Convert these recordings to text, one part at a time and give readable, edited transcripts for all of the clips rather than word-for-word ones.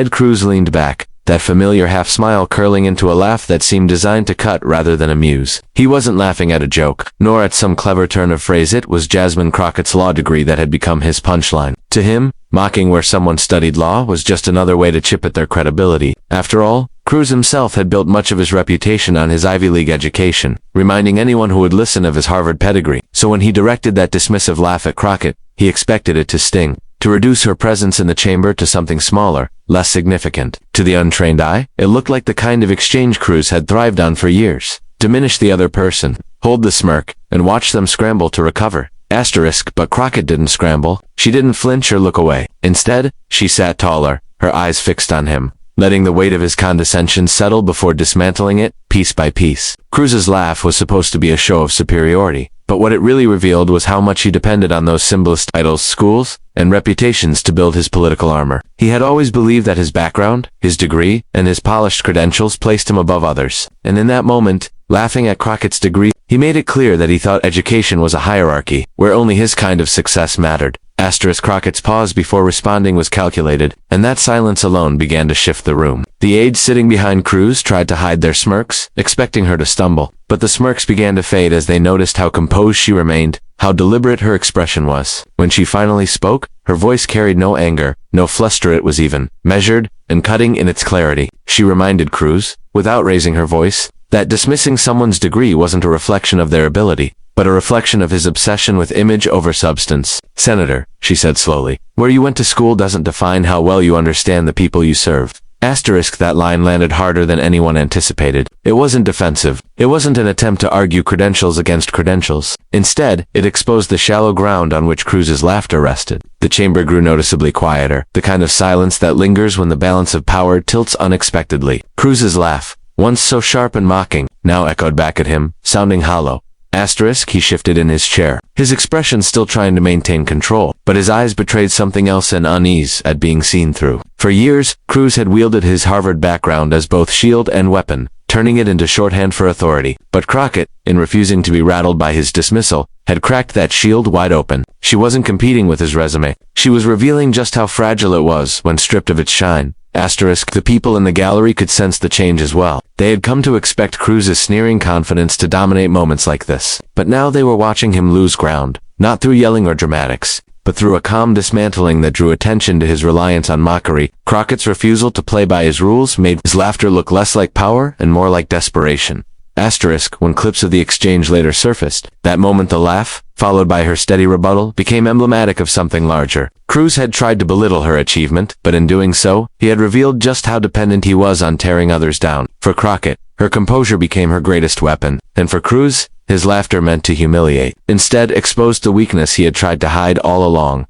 Ted Cruz leaned back, that familiar half-smile curling into a laugh that seemed designed to cut rather than amuse. He wasn't laughing at a joke, nor at some clever turn of phrase. It was Jasmine Crockett's law degree that had become his punchline. To him, mocking where someone studied law was just another way to chip at their credibility. After all, Cruz himself had built much of his reputation on his Ivy League education, reminding anyone who would listen of his Harvard pedigree. So when he directed that dismissive laugh at Crockett, he expected it to sting, to reduce her presence in the chamber to something smaller, less significant. To the untrained eye, it looked like the kind of exchange Cruz had thrived on for years. Diminish the other person, hold the smirk, and watch them scramble to recover. But Crockett didn't scramble. She didn't flinch or look away. Instead, she sat taller, her eyes fixed on him, letting the weight of his condescension settle before dismantling it, piece by piece. Cruz's laugh was supposed to be a show of superiority, but what it really revealed was how much he depended on those symbolist titles, schools, and reputations to build his political armor. He had always believed that his background, his degree, and his polished credentials placed him above others. And in that moment, laughing at Crockett's degree, he made it clear that he thought education was a hierarchy, where only his kind of success mattered. Crockett's pause before responding was calculated, and that silence alone began to shift the room. The aides sitting behind Cruz tried to hide their smirks, expecting her to stumble, but the smirks began to fade as they noticed how composed she remained, how deliberate her expression was. When she finally spoke, her voice carried no anger, no fluster. It was even, measured, and cutting in its clarity. She reminded Cruz, without raising her voice, that dismissing someone's degree wasn't a reflection of their ability, but a reflection of his obsession with image over substance. "Senator," she said slowly, "where you went to school doesn't define how well you understand the people you serve." That line landed harder than anyone anticipated. It wasn't defensive. It wasn't an attempt to argue credentials against credentials. Instead, it exposed the shallow ground on which Cruz's laughter rested. The chamber grew noticeably quieter, the kind of silence that lingers when the balance of power tilts unexpectedly. Cruz's laugh, once so sharp and mocking, now echoed back at him, sounding hollow. He shifted in his chair, his expression still trying to maintain control, but his eyes betrayed something else, an unease at being seen through. For years, Cruz had wielded his Harvard background as both shield and weapon, turning it into shorthand for authority. But Crockett, in refusing to be rattled by his dismissal, had cracked that shield wide open. She wasn't competing with his resume. She was revealing just how fragile it was when stripped of its shine. The people in the gallery could sense the change as well. They had come to expect Cruz's sneering confidence to dominate moments like this. But now they were watching him lose ground, not through yelling or dramatics, but through a calm dismantling that drew attention to his reliance on mockery. Crockett's refusal to play by his rules made his laughter look less like power and more like desperation. When clips of the exchange later surfaced, that moment the laugh, followed by her steady rebuttal, became emblematic of something larger. Cruz had tried to belittle her achievement, but in doing so, he had revealed just how dependent he was on tearing others down. For Crockett, her composure became her greatest weapon, and for Cruz, his laughter meant to humiliate. Instead, exposed the weakness he had tried to hide all along.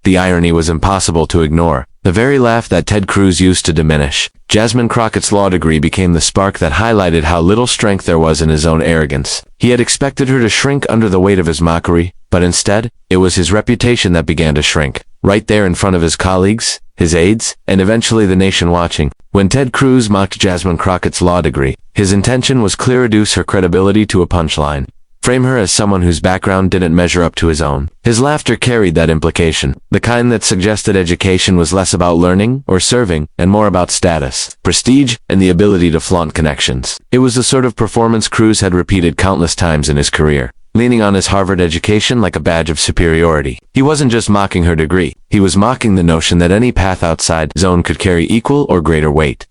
The irony was impossible to ignore. The very laugh that Ted Cruz used to diminish Jasmine Crockett's law degree became the spark that highlighted how little strength there was in his own arrogance. He had expected her to shrink under the weight of his mockery, but instead, it was his reputation that began to shrink, right there in front of his colleagues, his aides, and eventually the nation watching. When Ted Cruz mocked Jasmine Crockett's law degree, his intention was clear: reduce her credibility to a punchline. Frame her as someone whose background didn't measure up to his own. His laughter carried that implication, the kind that suggested education was less about learning or serving and more about status, prestige, and the ability to flaunt connections. It was the sort of performance Cruz had repeated countless times in his career, leaning on his Harvard education like a badge of superiority. He wasn't just mocking her degree, he was mocking the notion that any path outside zone could carry equal or greater weight.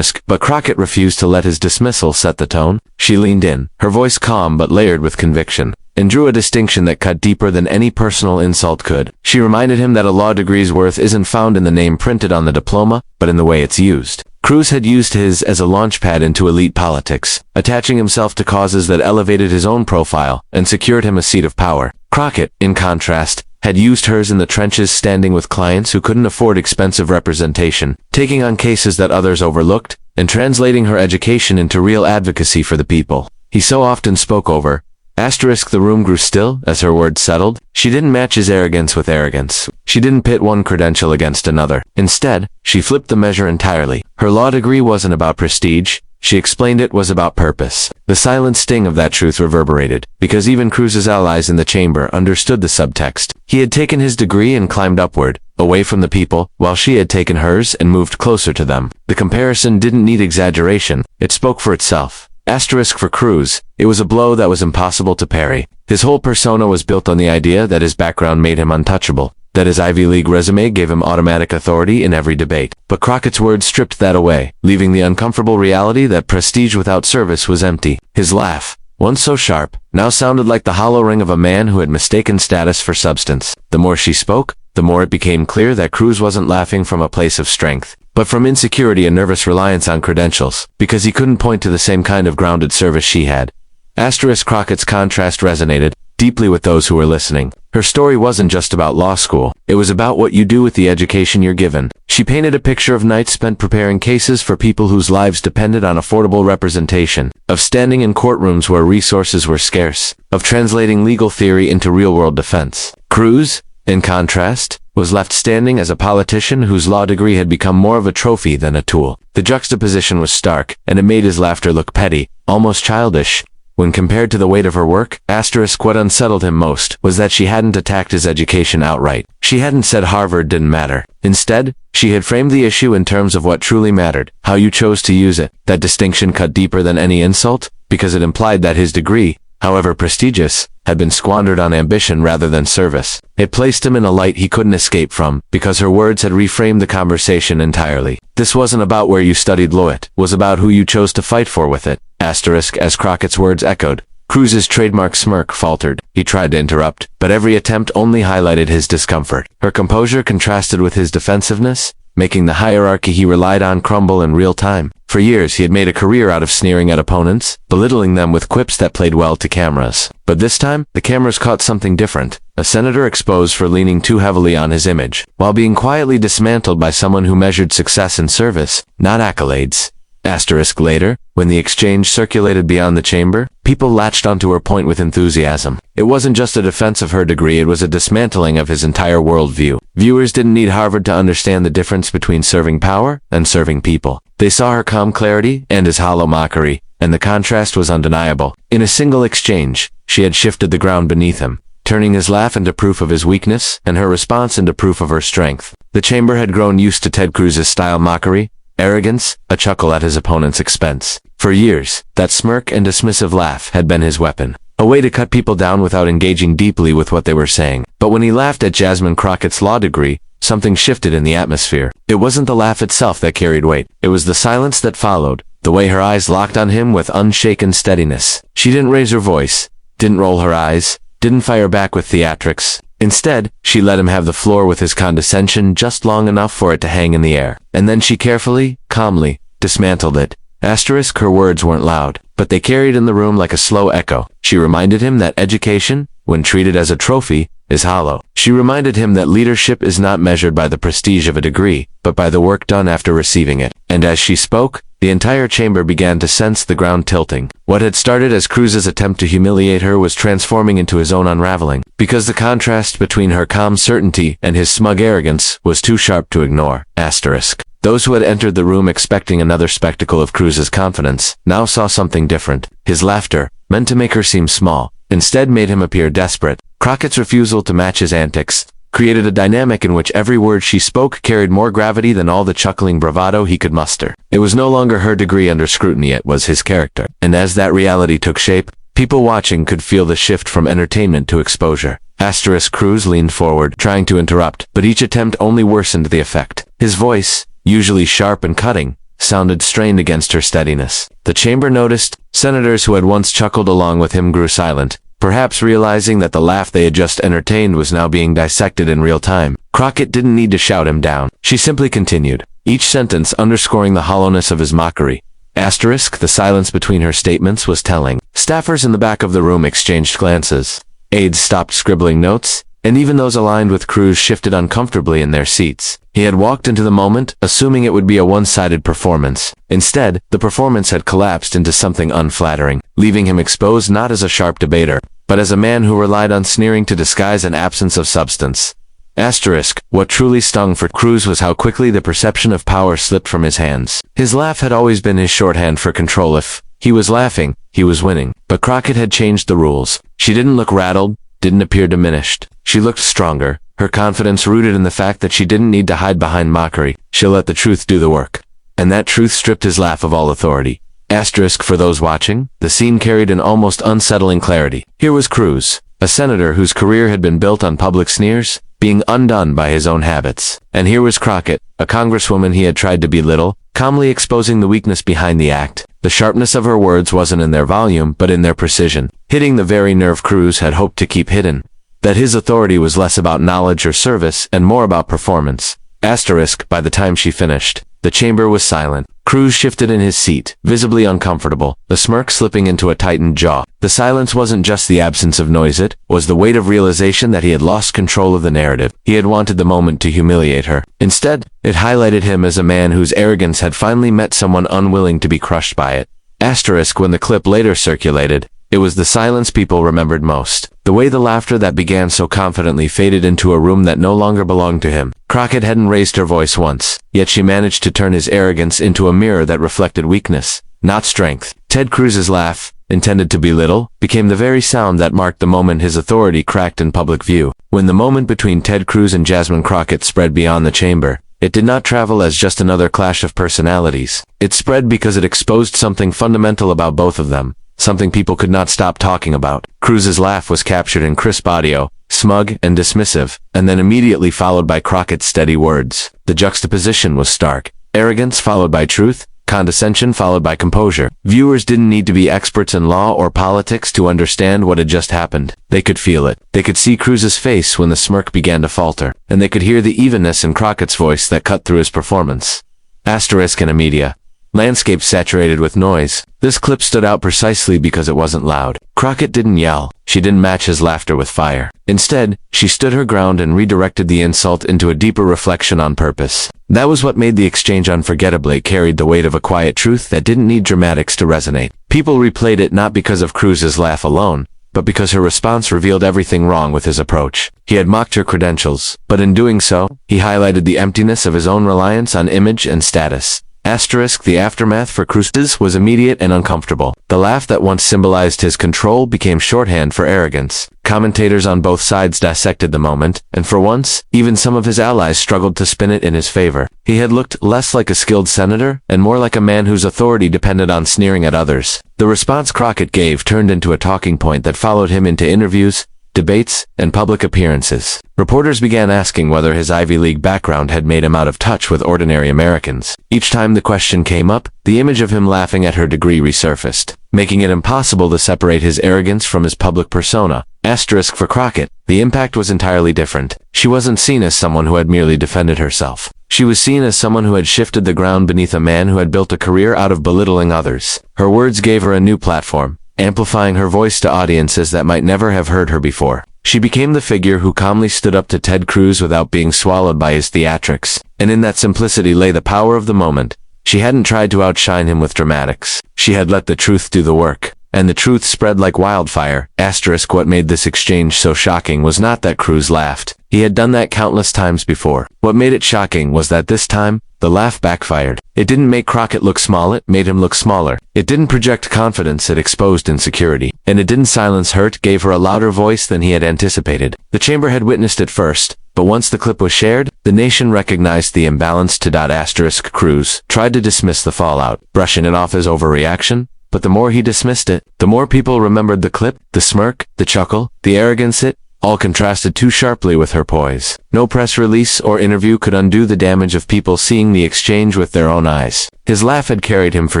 But Crockett refused to let his dismissal set the tone. She leaned in, her voice calm but layered with conviction, and drew a distinction that cut deeper than any personal insult could. She reminded him that a law degree's worth isn't found in the name printed on the diploma, but in the way it's used. Cruz had used his as a launchpad into elite politics, attaching himself to causes that elevated his own profile and secured him a seat of power. Crockett, in contrast, had used hers in the trenches, standing with clients who couldn't afford expensive representation, taking on cases that others overlooked, and translating her education into real advocacy for the people he so often spoke over. The room grew still as her words settled. She didn't match his arrogance with arrogance. She didn't pit one credential against another. Instead, she flipped the measure entirely. Her law degree wasn't about prestige, She explained it was about purpose. The silent sting of that truth reverberated, because even Cruz's allies in the chamber understood the subtext. He had taken his degree and climbed upward, away from the people, while she had taken hers and moved closer to them. The comparison didn't need exaggeration. It spoke for itself. Asterisk for Cruz, it was a blow that was impossible to parry. His whole persona was built on the idea that his background made him untouchable, that his Ivy League resume gave him automatic authority in every debate. But Crockett's words stripped that away, leaving the uncomfortable reality that prestige without service was empty. His laugh, once so sharp, now sounded like the hollow ring of a man who had mistaken status for substance. The more she spoke, the more it became clear that Cruz wasn't laughing from a place of strength, but from insecurity and nervous reliance on credentials, because he couldn't point to the same kind of grounded service she had. Asterisk Crockett's contrast resonated deeply with those who were listening. Her story wasn't just about law school. It was about what you do with the education you're given. She painted a picture of nights spent preparing cases for people whose lives depended on affordable representation, of standing in courtrooms where resources were scarce, of translating legal theory into real-world defense. Cruz, in contrast, was left standing as a politician whose law degree had become more of a trophy than a tool. The juxtaposition was stark, and it made his laughter look petty, almost childish. When compared to the weight of her work, asterisk what unsettled him most was that she hadn't attacked his education outright. She hadn't said Harvard didn't matter. Instead, she had framed the issue in terms of what truly mattered, how you chose to use it. That distinction cut deeper than any insult, because it implied that his degree, however prestigious, had been squandered on ambition rather than service. It placed him in a light he couldn't escape from, because her words had reframed the conversation entirely. This wasn't about where you studied law, it was about who you chose to fight for with it. Asterisk as Crockett's words echoed. Cruz's trademark smirk faltered. He tried to interrupt, but every attempt only highlighted his discomfort. Her composure contrasted with his defensiveness, making the hierarchy he relied on crumble in real time. For years he had made a career out of sneering at opponents, belittling them with quips that played well to cameras. But this time, the cameras caught something different. A senator exposed for leaning too heavily on his image, while being quietly dismantled by someone who measured success in service, not accolades. Asterisk later, when the exchange circulated beyond the chamber, people latched onto her point with enthusiasm. It wasn't just a defense of her degree, it was a dismantling of his entire worldview. Viewers didn't need Harvard to understand the difference between serving power and serving people. They saw her calm clarity and his hollow mockery, and the contrast was undeniable. In a single exchange, she had shifted the ground beneath him, turning his laugh into proof of his weakness and her response into proof of her strength. The chamber had grown used to Ted Cruz's style mockery, arrogance, a chuckle at his opponent's expense. For years, that smirk and dismissive laugh had been his weapon, a way to cut people down without engaging deeply with what they were saying. But when he laughed at Jasmine Crockett's law degree, something shifted in the atmosphere. It wasn't the laugh itself that carried weight. It was the silence that followed, the way her eyes locked on him with unshaken steadiness. She didn't raise her voice, didn't roll her eyes, didn't fire back with theatrics. Instead, she let him have the floor with his condescension just long enough for it to hang in the air. And then she carefully, calmly, dismantled it. Asterisk her words weren't loud, but they carried in the room like a slow echo. She reminded him that education, when treated as a trophy, is hollow. She reminded him that leadership is not measured by the prestige of a degree, but by the work done after receiving it. And as she spoke, the entire chamber began to sense the ground tilting. What had started as Cruz's attempt to humiliate her was transforming into his own unraveling, because the contrast between her calm certainty and his smug arrogance was too sharp to ignore. Asterisk. Those who had entered the room expecting another spectacle of Cruz's confidence now saw something different. His laughter, meant to make her seem small, instead made him appear desperate. Crockett's refusal to match his antics created a dynamic in which every word she spoke carried more gravity than all the chuckling bravado he could muster. It was no longer her degree under scrutiny, it was his character. And as that reality took shape, people watching could feel the shift from entertainment to exposure. Asterisk Cruz leaned forward, trying to interrupt, but each attempt only worsened the effect. His voice, usually sharp and cutting, sounded strained against her steadiness. The chamber noticed. Senators who had once chuckled along with him grew silent, perhaps realizing that the laugh they had just entertained was now being dissected in real time. Crockett didn't need to shout him down. She simply continued, each sentence underscoring the hollowness of his mockery. Asterisk, the silence between her statements was telling. Staffers in the back of the room exchanged glances. Aides stopped scribbling notes, and even those aligned with Cruz shifted uncomfortably in their seats. He had walked into the moment, assuming it would be a one-sided performance. Instead, the performance had collapsed into something unflattering, leaving him exposed not as a sharp debater, but as a man who relied on sneering to disguise an absence of substance. Asterisk, what truly stung for Cruz was how quickly the perception of power slipped from his hands. His laugh had always been his shorthand for control. If he was laughing, he was winning. But Crockett had changed the rules. She didn't look rattled, didn't appear diminished. She looked stronger, her confidence rooted in the fact that she didn't need to hide behind mockery. She'll let the truth do the work. And that truth stripped his laugh of all authority. Asterisk for those watching, the scene carried an almost unsettling clarity. Here was Cruz, a senator whose career had been built on public sneers, being undone by his own habits. And here was Crockett, a congresswoman he had tried to belittle, calmly exposing the weakness behind the act. The sharpness of her words wasn't in their volume, but in their precision, hitting the very nerve Cruz had hoped to keep hidden. That his authority was less about knowledge or service and more about performance. Asterisk, by the time she finished, the chamber was silent. Cruz shifted in his seat, visibly uncomfortable, the smirk slipping into a tightened jaw. The silence wasn't just the absence of noise, it was the weight of realization that he had lost control of the narrative. He had wanted the moment to humiliate her. Instead, it highlighted him as a man whose arrogance had finally met someone unwilling to be crushed by it. Asterisk, when the clip later circulated, it was the silence people remembered most. The way the laughter that began so confidently faded into a room that no longer belonged to him. Crockett hadn't raised her voice once, yet she managed to turn his arrogance into a mirror that reflected weakness, not strength. Ted Cruz's laugh, intended to belittle, became the very sound that marked the moment his authority cracked in public view. When the moment between Ted Cruz and Jasmine Crockett spread beyond the chamber, it did not travel as just another clash of personalities. It spread because it exposed something fundamental about both of them. Something people could not stop talking about. Cruz's laugh was captured in crisp audio, smug and dismissive, and then immediately followed by Crockett's steady words. The juxtaposition was stark. Arrogance followed by truth, condescension followed by composure. Viewers didn't need to be experts in law or politics to understand what had just happened. They could feel it. They could see Cruz's face when the smirk began to falter, and they could hear the evenness in Crockett's voice that cut through his performance. Asterisk in a media landscape saturated with noise. This clip stood out precisely because it wasn't loud. Crockett didn't yell. She didn't match his laughter with fire. Instead, she stood her ground and redirected the insult into a deeper reflection on purpose. That was what made the exchange unforgettably. It carried the weight of a quiet truth that didn't need dramatics to resonate. People replayed it not because of Cruz's laugh alone, but because her response revealed everything wrong with his approach. He had mocked her credentials, but in doing so, he highlighted the emptiness of his own reliance on image and status. Asterisk, the aftermath for Cruz was immediate and uncomfortable. The laugh that once symbolized his control became shorthand for arrogance. Commentators on both sides dissected the moment, and for once, even some of his allies struggled to spin it in his favor. He had looked less like a skilled senator, and more like a man whose authority depended on sneering at others. The response Crockett gave turned into a talking point that followed him into interviews, debates, and public appearances. Reporters began asking whether his Ivy League background had made him out of touch with ordinary Americans. Each time the question came up, the image of him laughing at her degree resurfaced, making it impossible to separate his arrogance from his public persona. Asterisk for Crockett, the impact was entirely different. She wasn't seen as someone who had merely defended herself. She was seen as someone who had shifted the ground beneath a man who had built a career out of belittling others. Her words gave her a new platform, amplifying her voice to audiences that might never have heard her before. She became the figure who calmly stood up to Ted Cruz without being swallowed by his theatrics. And in that simplicity lay the power of the moment. She hadn't tried to outshine him with dramatics. She had let the truth do the work. And the truth spread like wildfire. Asterisk, what made this exchange so shocking was not that Cruz laughed. He had done that countless times before. What made it shocking was that this time, the laugh backfired. It didn't make Crockett look small, it made him look smaller. It didn't project confidence, it exposed insecurity. And it didn't silence hurt, gave her a louder voice than he had anticipated. The chamber had witnessed it first, but once the clip was shared, the nation recognized the imbalance. Asterisk Cruz tried to dismiss the fallout, brushing it off as overreaction. But the more he dismissed it, the more people remembered the clip, the smirk, the chuckle, the arrogance. It all contrasted too sharply with her poise. No press release or interview could undo the damage of people seeing the exchange with their own eyes. His laugh had carried him for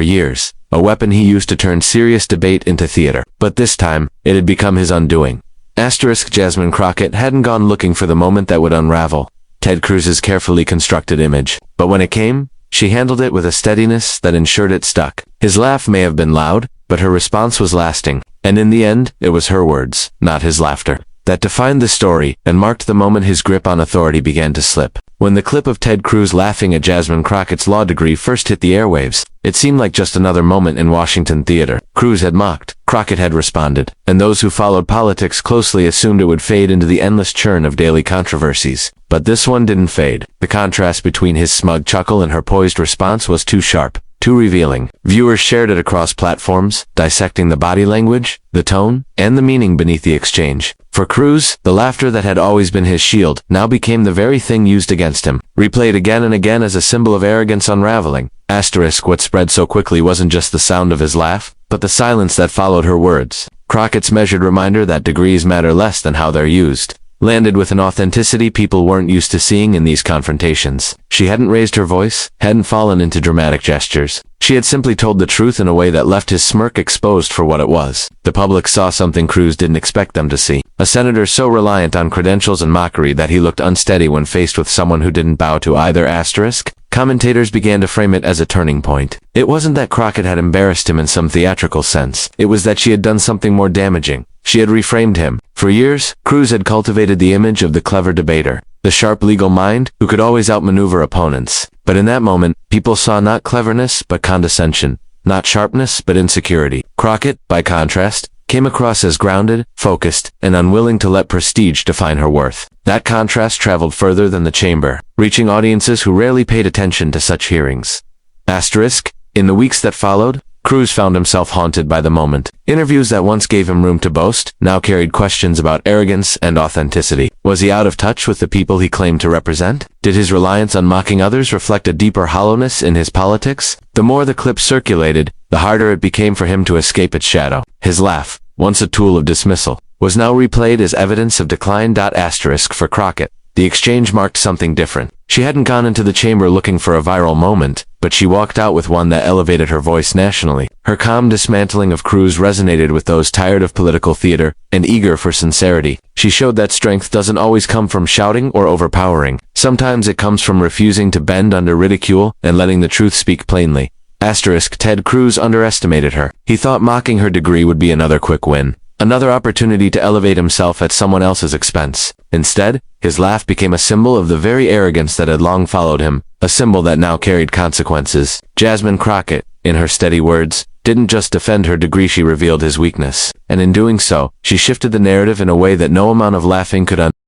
years, a weapon he used to turn serious debate into theater. But this time, it had become his undoing. Asterisk, Jasmine Crockett hadn't gone looking for the moment that would unravel Ted Cruz's carefully constructed image. But when it came, she handled it with a steadiness that ensured it stuck. His laugh may have been loud, but her response was lasting. And in the end, it was her words, not his laughter, that defined the story and marked the moment his grip on authority began to slip. When the clip of Ted Cruz laughing at Jasmine Crockett's law degree first hit the airwaves, it seemed like just another moment in Washington theater. Cruz had mocked, Crockett had responded, and those who followed politics closely assumed it would fade into the endless churn of daily controversies. But this one didn't fade. The contrast between his smug chuckle and her poised response was too sharp, too revealing. Viewers shared it across platforms, dissecting the body language, the tone, and the meaning beneath the exchange. For Cruz, the laughter that had always been his shield now became the very thing used against him, replayed again and again as a symbol of arrogance unraveling. What spread so quickly wasn't just the sound of his laugh, but the silence that followed her words. Crockett's measured reminder that degrees matter less than how they're used landed with an authenticity people weren't used to seeing in these confrontations. She hadn't raised her voice, hadn't fallen into dramatic gestures. She had simply told the truth in a way that left his smirk exposed for what it was. The public saw something Cruz didn't expect them to see. A senator so reliant on credentials and mockery that he looked unsteady when faced with someone who didn't bow to either asterisk. Commentators began to frame it as a turning point. It wasn't that Crockett had embarrassed him in some theatrical sense. It was that she had done something more damaging. She had reframed him. For years, Cruz had cultivated the image of the clever debater, the sharp legal mind who could always outmaneuver opponents. But in that moment, people saw not cleverness but condescension, not sharpness but insecurity. Crockett, by contrast, came across as grounded, focused, and unwilling to let prestige define her worth. That contrast traveled further than the chamber, reaching audiences who rarely paid attention to such hearings. In the weeks that followed, Cruz found himself haunted by the moment. Interviews that once gave him room to boast now carried questions about arrogance and authenticity. Was he out of touch with the people he claimed to represent? Did his reliance on mocking others reflect a deeper hollowness in his politics? The more the clip circulated, the harder it became for him to escape its shadow. His laugh, once a tool of dismissal, was now replayed as evidence of decline. For Crockett, the exchange marked something different. She hadn't gone into the chamber looking for a viral moment, but she walked out with one that elevated her voice nationally. Her calm dismantling of Cruz resonated with those tired of political theater and eager for sincerity. She showed that strength doesn't always come from shouting or overpowering. Sometimes it comes from refusing to bend under ridicule and letting the truth speak plainly. Ted Cruz underestimated her. He thought mocking her degree would be another quick win, another opportunity to elevate himself at someone else's expense. Instead, his laugh became a symbol of the very arrogance that had long followed him, a symbol that now carried consequences. Jasmine Crockett, in her steady words, didn't just defend her degree, she revealed his weakness. And in doing so, she shifted the narrative in a way that no amount of laughing could undo.